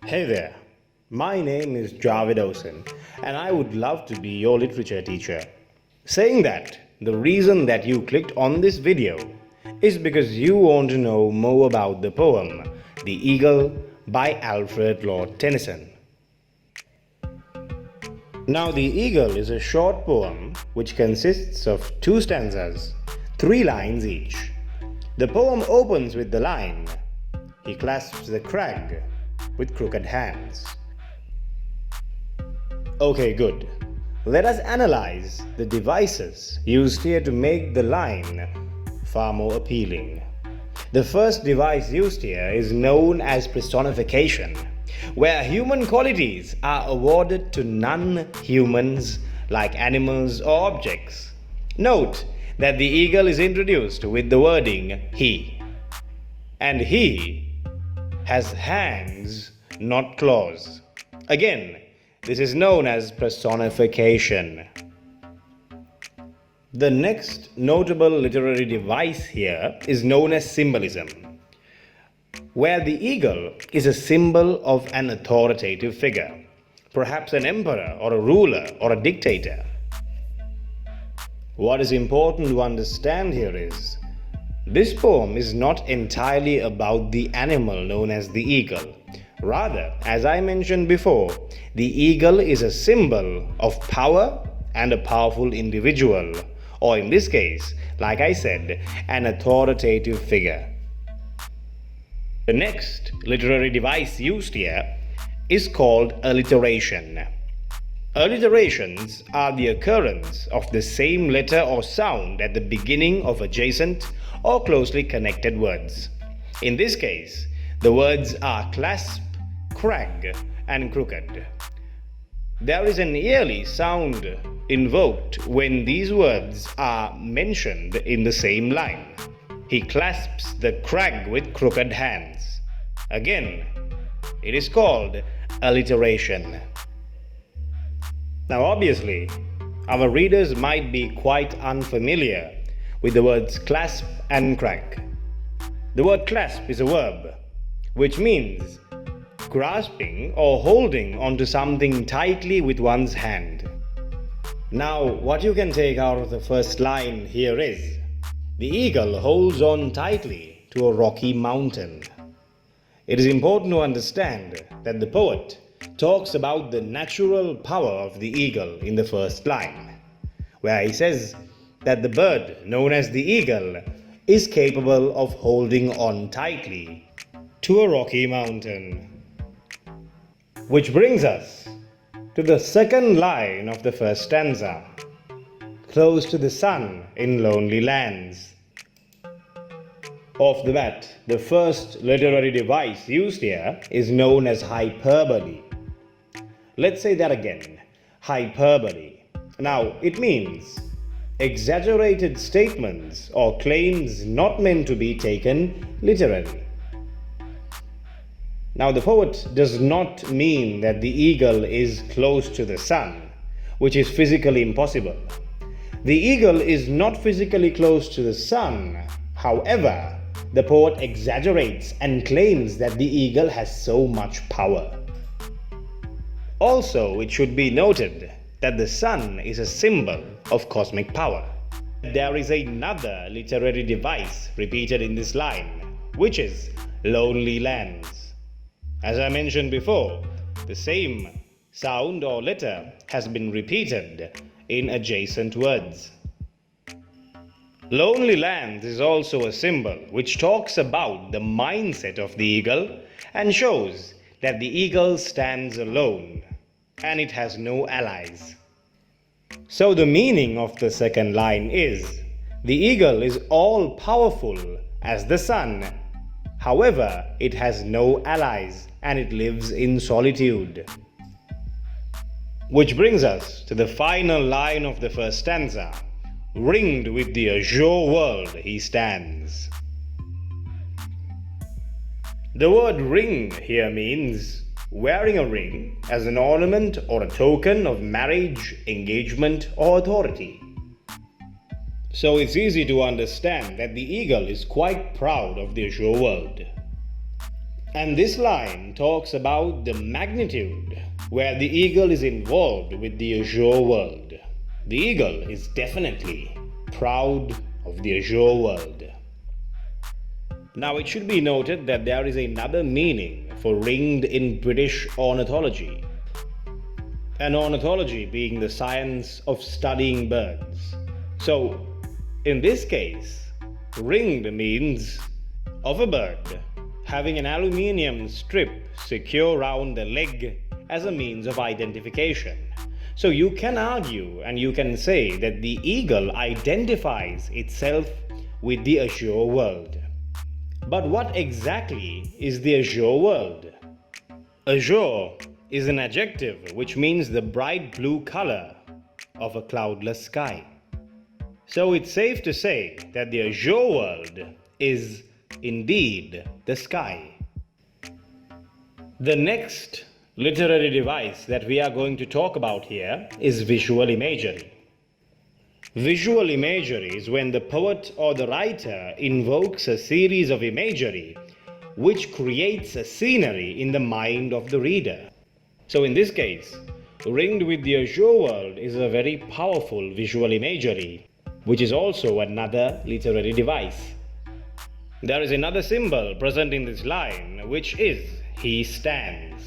Hey there, my name is Javed Osen and I would love to be your literature teacher. Saying that, the reason that you clicked on this video is because you want to know more about the poem The Eagle by Alfred Lord Tennyson. Now, The Eagle is a short poem which consists of 2 stanzas, 3 lines each. The poem opens with the line, "He clasps the crag with crooked hands." Okay, good. Let us analyze the devices used here to make the line far more appealing. The first device used here is known as personification, where human qualities are awarded to non-humans like animals or objects. Note that the eagle is introduced with the wording he, and he has hands, not claws. Again, this is known as personification. The next notable literary device here is known as symbolism, where the eagle is a symbol of an authoritative figure, perhaps an emperor or a ruler or a dictator. What is important to understand here is, this poem is not entirely about the animal known as the eagle. Rather, as I mentioned before, the eagle is a symbol of power and a powerful individual, or in this case, like I said, an authoritative figure. The next literary device used here is called alliteration. Alliterations are the occurrence of the same letter or sound at the beginning of adjacent or closely connected words. In this case, the words are clasp, crag, and crooked. There is an eerie sound invoked when these words are mentioned in the same line. He clasps the crag with crooked hands. Again, it is called alliteration. Now obviously, our readers might be quite unfamiliar with the words clasp and crag. The word clasp is a verb, which means grasping or holding onto something tightly with one's hand. Now, what you can take out of the first line here is, the eagle holds on tightly to a rocky mountain. It is important to understand that the poet talks about the natural power of the eagle in the first line, where he says that the bird known as the eagle is capable of holding on tightly to a rocky mountain. Which brings us to the second line of the first stanza, close to the sun in lonely lands. Off the bat, the first literary device used here is known as hyperbole. Let's say that again, hyperbole. Now, it means exaggerated statements or claims not meant to be taken literally. Now, the poet does not mean that the eagle is close to the sun, which is physically impossible. The eagle is not physically close to the sun. However, the poet exaggerates and claims that the eagle has so much power. Also, it should be noted that the sun is a symbol of cosmic power. There is another literary device repeated in this line, which is lonely lands. As I mentioned before, the same sound or letter has been repeated in adjacent words. Lonely lands is also a symbol which talks about the mindset of the eagle and shows that the eagle stands alone and it has no allies. So the meaning of the second line is, the eagle is all powerful as the sun. However, it has no allies and it lives in solitude. Which brings us to the final line of the first stanza, ringed with the azure world he stands. The word ring here means wearing a ring as an ornament or a token of marriage, engagement, or authority. So it's easy to understand that the eagle is quite proud of the azure world. And this line talks about the magnitude where the eagle is involved with the azure world. The eagle is definitely proud of the azure world. Now it should be noted that there is another meaning for ringed in British ornithology. An ornithology being the science of studying birds. So, in this case, ringed means of a bird having an aluminium strip secure round the leg as a means of identification. So you can argue and you can say that the eagle identifies itself with the azure world. But what exactly is the azure world? Azure is an adjective which means the bright blue color of a cloudless sky. So it's safe to say that the azure world is indeed the sky. The next literary device that we are going to talk about here is visual imagery. Visual imagery is when the poet or the writer invokes a series of imagery which creates a scenery in the mind of the reader. So in this case, ringed with the azure world is a very powerful visual imagery, which is also another literary device. There is another symbol present in this line, which is he stands.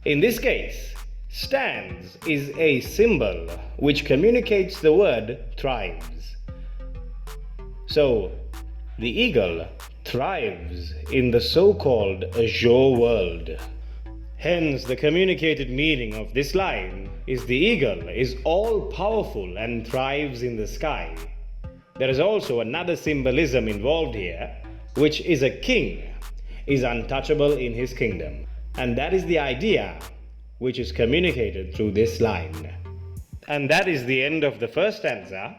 In this case, stands is a symbol which communicates the word thrives. So, the eagle thrives in the so-called azure world. Hence, the communicated meaning of this line is the eagle is all-powerful and thrives in the sky. There is also another symbolism involved here, which is a king is untouchable in his kingdom. And that is the idea which is communicated through this line. And that is the end of the first stanza.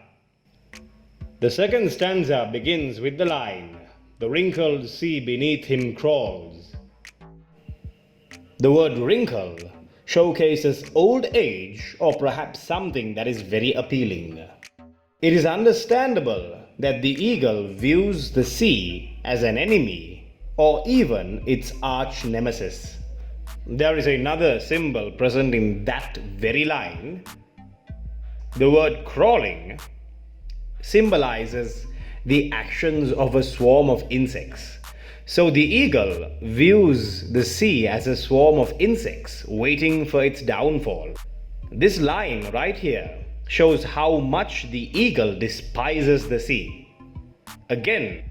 The second stanza begins with the line, "The wrinkled sea beneath him crawls." The word wrinkle showcases old age or perhaps something that is very appealing. It is understandable that the eagle views the sea as an enemy or even its arch nemesis. There is another symbol present in that very line. The word crawling symbolizes the actions of a swarm of insects. So the eagle views the sea as a swarm of insects waiting for its downfall. This line right here shows how much the eagle despises the sea. Again,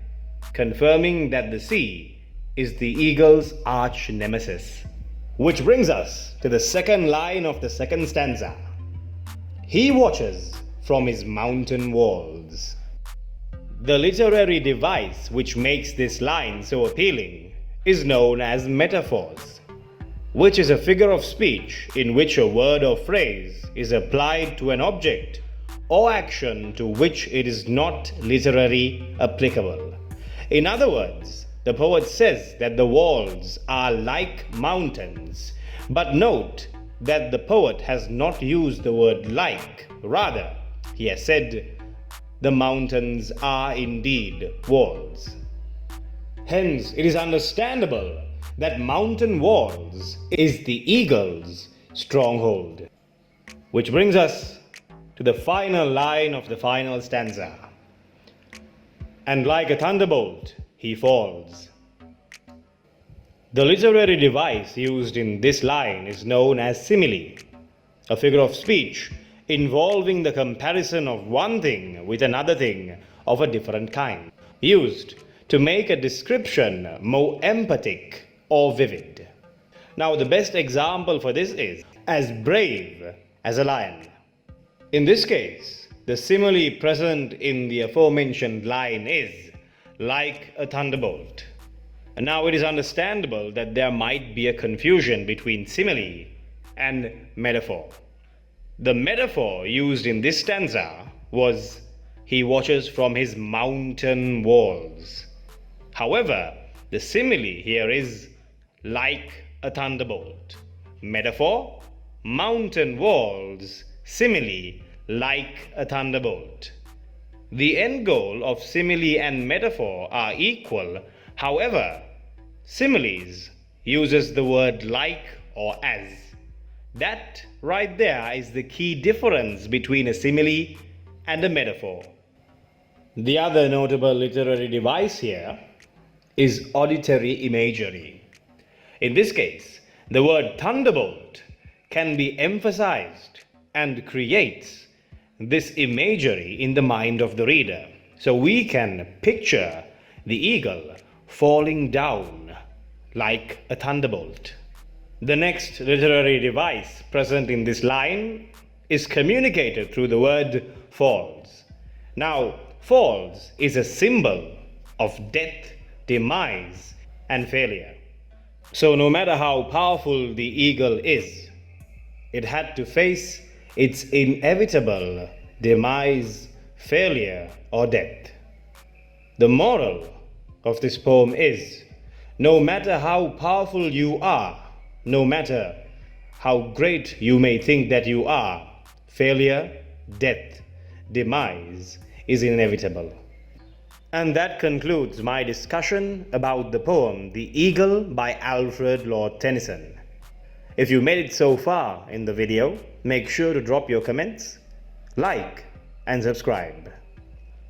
confirming that the sea is the eagle's arch nemesis. Which brings us to the second line of the second stanza. He watches from his mountain walls. The literary device which makes this line so appealing is known as metaphors, which is a figure of speech in which a word or phrase is applied to an object or action to which it is not literally applicable. In other words, the poet says that the walls are like mountains, but note that the poet has not used the word like, rather, he has said the mountains are indeed walls. Hence, it is understandable that mountain walls is the eagle's stronghold. Which brings us to the final line of the final stanza. And like a thunderbolt, he falls. The literary device used in this line is known as simile, a figure of speech involving the comparison of one thing with another thing of a different kind, used to make a description more emphatic or vivid. Now, the best example for this is as brave as a lion. In this case, the simile present in the aforementioned line is like a thunderbolt. And now it is understandable that there might be a confusion between simile and metaphor. The metaphor used in this stanza was he watches from his mountain walls. However, the simile here is like a thunderbolt. Metaphor, mountain walls, simile, like a thunderbolt. The end goal of simile and metaphor are equal. However, similes uses the word like or as. That right there is the key difference between a simile and a metaphor. The other notable literary device here is auditory imagery. In this case, the word thunderbolt can be emphasized and creates this imagery in the mind of the reader. So we can picture the eagle falling down like a thunderbolt. The next literary device present in this line is communicated through the word falls. Now, falls is a symbol of death, demise, and failure. So no matter how powerful the eagle is, it had to face its inevitable demise, failure, or death. The moral of this poem is, no matter how powerful you are, no matter how great you may think that you are, failure, death, demise is inevitable. And that concludes my discussion about the poem The Eagle by Alfred Lord Tennyson. If you made it so far in the video, make sure to drop your comments, like, and subscribe.